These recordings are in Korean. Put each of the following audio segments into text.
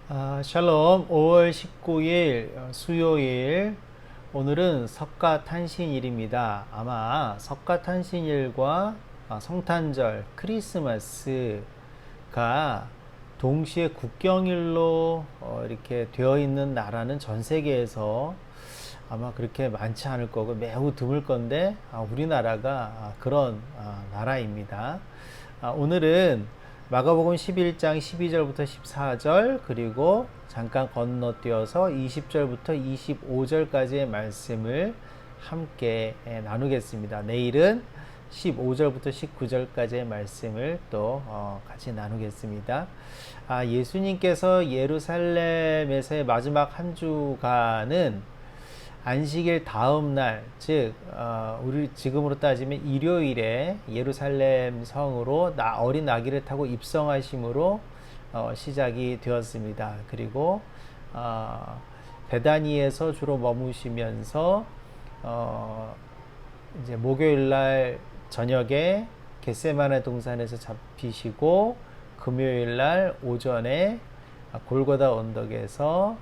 샬롬. 5월 19일 수요일. 오늘은 석가탄신일입니다. 아마 석가탄신일과 성탄절, 크리스마스가 동시에 국경일로 이렇게 되어 있는 나라는 전 세계에서 아마 그렇게 많지 않을 거고 매우 드물 건데, 우리나라가 그런 나라입니다. 오늘은 마가복음 11장 12절부터 14절, 그리고 잠깐 건너뛰어서 20절부터 25절까지의 말씀을 함께 나누겠습니다. 내일은 15절부터 19절까지의 말씀을 또 같이 나누겠습니다. 예수님께서 예루살렘에서의 마지막 한 주간은 안식일 다음 날, 즉 우리 지금으로 따지면 일요일에 예루살렘 성으로 어린 아기를 타고 입성하심으로 시작이 되었습니다. 그리고 베다니에서 주로 머무시면서 이제 목요일 날 저녁에 겟세마네 동산에서 잡히시고, 금요일 날 오전에 골고다 언덕에서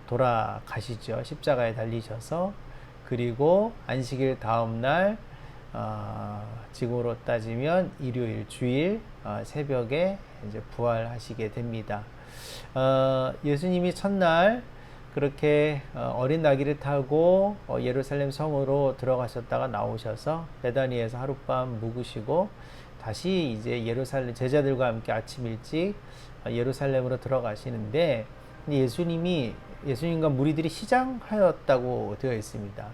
돌아가시죠. 십자가에 달리셔서. 그리고 안식일 다음 날 지금으로 따지면 일요일 주일 새벽에 이제 부활하시게 됩니다. 예수님이 첫날 그렇게 어린 나귀를 타고 예루살렘 성으로 들어가셨다가 나오셔서 베다니에서 하룻밤 묵으시고, 다시 이제 예루살렘 제자들과 함께 아침 일찍 예루살렘으로 들어가시는데, 예수님과 무리들이 시장하였다고 되어 있습니다.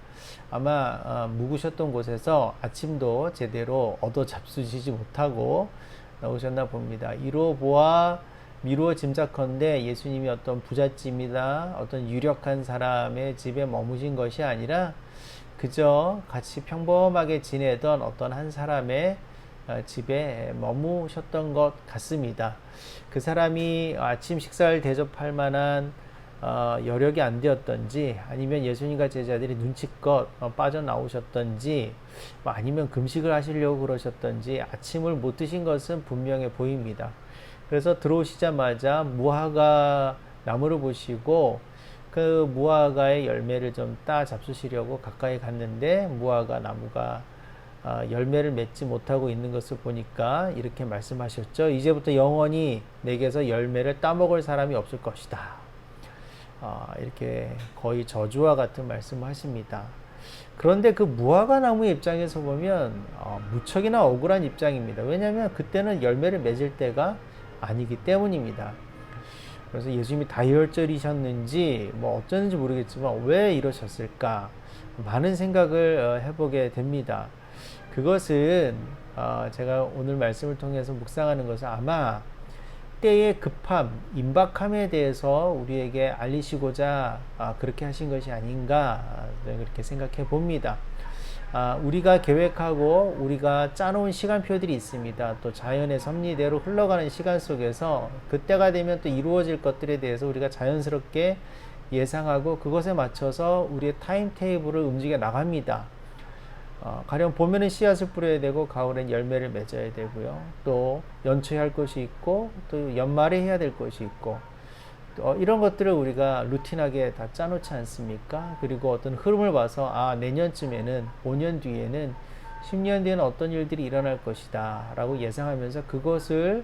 아마 묵으셨던 곳에서 아침도 제대로 얻어 잡수시지 못하고 나오셨나 봅니다. 이로 보아 미루어 짐작컨대 예수님이 어떤 부잣집이나 어떤 유력한 사람의 집에 머무신 것이 아니라 그저 같이 평범하게 지내던 어떤 한 사람의 집에 머무셨던 것 같습니다. 그 사람이 아침 식사를 대접할 만한 여력이 안 되었던지, 아니면 예수님과 제자들이 눈치껏 빠져나오셨던지, 아니면 금식을 하시려고 그러셨던지 아침을 못 드신 것은 분명해 보입니다. 그래서 들어오시자마자 무화과 나무를 보시고 그 무화과의 열매를 좀 따 잡수시려고 가까이 갔는데, 무화과 나무가 열매를 맺지 못하고 있는 것을 보니까 이렇게 말씀하셨죠. 이제부터 영원히 내게서 열매를 따먹을 사람이 없을 것이다. 이렇게 거의 저주와 같은 말씀을 하십니다. 그런데 그 무화과 나무의 입장에서 보면 무척이나 억울한 입장입니다. 왜냐하면 그때는 열매를 맺을 때가 아니기 때문입니다. 그래서 예수님이 다혈절이셨는지 뭐 어쩌는지 모르겠지만 왜 이러셨을까, 많은 생각을 해보게 됩니다. 그것은 제가 오늘 말씀을 통해서 묵상하는 것은 아마 때의 급함, 임박함에 대해서 우리에게 알리시고자 그렇게 하신 것이 아닌가, 그렇게 생각해 봅니다. 우리가 계획하고 우리가 짜놓은 시간표들이 있습니다. 또 자연의 섭리대로 흘러가는 시간 속에서 그때가 되면 또 이루어질 것들에 대해서 우리가 자연스럽게 예상하고 그것에 맞춰서 우리의 타임테이블을 움직여 나갑니다. 가령 봄에는 씨앗을 뿌려야 되고 가을엔 열매를 맺어야 되고요. 또 연초에 할 것이 있고 또 연말에 해야 될 것이 있고, 이런 것들을 우리가 루틴하게 다 짜놓지 않습니까? 그리고 어떤 흐름을 봐서 내년쯤에는, 5년 뒤에는, 10년 뒤에는 어떤 일들이 일어날 것이다 라고 예상하면서 그것을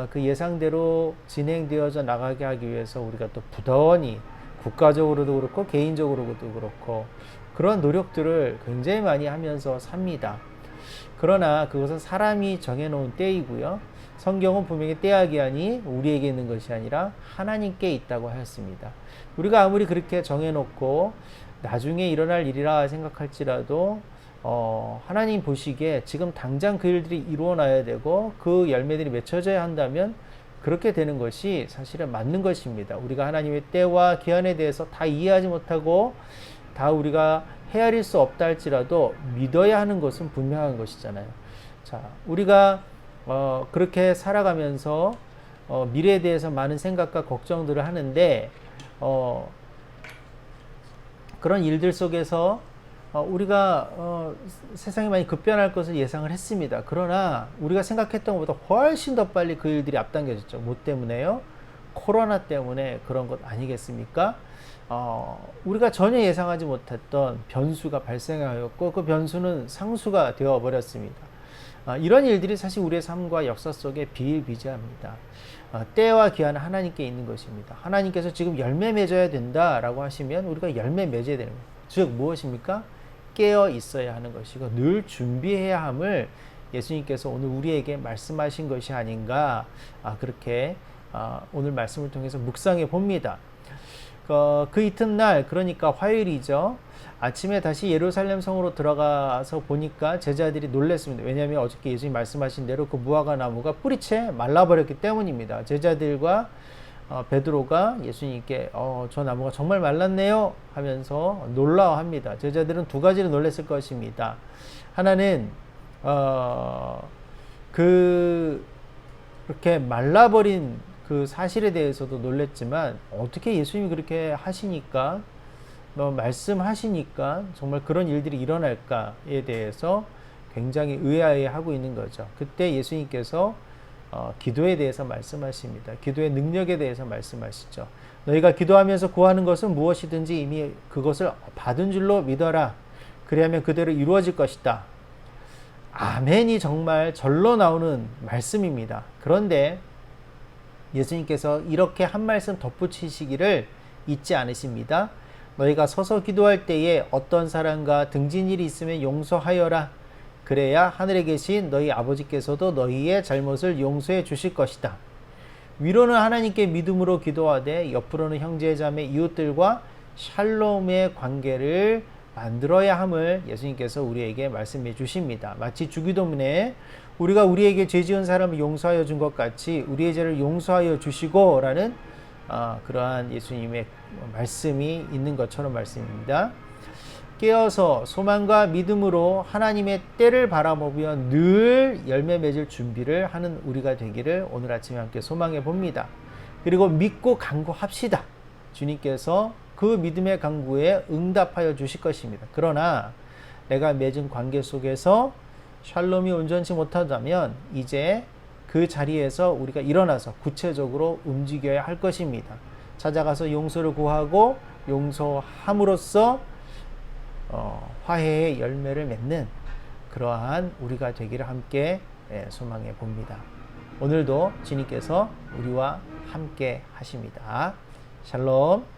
그 예상대로 진행되어져 나가게 하기 위해서 우리가 또 부단히 국가적으로도 그렇고 개인적으로도 그렇고 그런 노력들을 굉장히 많이 하면서 삽니다. 그러나 그것은 사람이 정해놓은 때이고요. 성경은 분명히 때야기하니 우리에게 있는 것이 아니라 하나님께 있다고 하였습니다. 우리가 아무리 그렇게 정해놓고 나중에 일어날 일이라 생각할지라도 하나님 보시기에 지금 당장 그 일들이 이루어나야 되고 그 열매들이 맺혀져야 한다면 그렇게 되는 것이 사실은 맞는 것입니다. 우리가 하나님의 때와 기한에 대해서 다 이해하지 못하고 다 우리가 헤아릴 수 없다 할지라도 믿어야 하는 것은 분명한 것이잖아요. 자, 우리가 그렇게 살아가면서 미래에 대해서 많은 생각과 걱정들을 하는데, 그런 일들 속에서 우리가 세상이 많이 급변할 것을 예상을 했습니다. 그러나 우리가 생각했던 것보다 훨씬 더 빨리 그 일들이 앞당겨졌죠. 뭐 때문에요? 코로나 때문에 그런 것 아니겠습니까? 우리가 전혀 예상하지 못했던 변수가 발생하였고 그 변수는 상수가 되어 버렸습니다. 이런 일들이 사실 우리의 삶과 역사 속에 비일비재합니다. 때와 기한은 하나님께 있는 것입니다. 하나님께서 지금 열매 맺어야 된다라고 하시면 우리가 열매 맺어야 되는 거예요. 즉 무엇입니까? 깨어 있어야 하는 것이고 늘 준비해야 함을 예수님께서 오늘 우리에게 말씀하신 것이 아닌가, 그렇게 오늘 말씀을 통해서 묵상해 봅니다. 그 이튿날, 그러니까 화요일이죠. 아침에 다시 예루살렘 성으로 들어가서 보니까 제자들이 놀랐습니다. 왜냐하면 어저께 예수님 말씀하신 대로 그 무화과 나무가 뿌리채 말라버렸기 때문입니다. 제자들과 베드로가 예수님께 저 나무가 정말 말랐네요 하면서 놀라워합니다. 제자들은 두 가지로 놀랐을 것입니다. 하나는 그렇게 말라버린 그 사실에 대해서도 놀랬지만 어떻게 예수님이 그렇게 하시니까 말씀하시니까 정말 그런 일들이 일어날까에 대해서 굉장히 의아해하고 있는 거죠. 그때 예수님께서 기도에 대해서 말씀하십니다. 기도의 능력에 대해서 말씀하시죠. 너희가 기도하면서 구하는 것은 무엇이든지 이미 그것을 받은 줄로 믿어라. 그리하면 그대로 이루어질 것이다. 아멘이 정말 절로 나오는 말씀입니다. 그런데 예수님께서 이렇게 한 말씀 덧붙이시기를 잊지 않으십니다. 너희가 서서 기도할 때에 어떤 사람과 등진 일이 있으면 용서하여라. 그래야 하늘에 계신 너희 아버지께서도 너희의 잘못을 용서해 주실 것이다. 위로는 하나님께 믿음으로 기도하되 옆으로는 형제자매 이웃들과 샬롬의 관계를 만들어야 함을 예수님께서 우리에게 말씀해 주십니다. 마치 주기도문에 우리가 우리에게 죄 지은 사람을 용서하여 준 것 같이 우리의 죄를 용서하여 주시고 라는 그러한 예수님의 말씀이 있는 것처럼 말씀입니다. 깨어서 소망과 믿음으로 하나님의 때를 바라보며 늘 열매 맺을 준비를 하는 우리가 되기를 오늘 아침에 함께 소망해 봅니다. 그리고 믿고 간구합시다. 주님께서 그 믿음의 간구에 응답하여 주실 것입니다. 그러나 내가 맺은 관계 속에서 샬롬이 온전치 못하다면 이제 그 자리에서 우리가 일어나서 구체적으로 움직여야 할 것입니다. 찾아가서 용서를 구하고 용서함으로써 화해의 열매를 맺는 그러한 우리가 되기를 함께 소망해 봅니다. 오늘도 주님께서 우리와 함께 하십니다. 샬롬.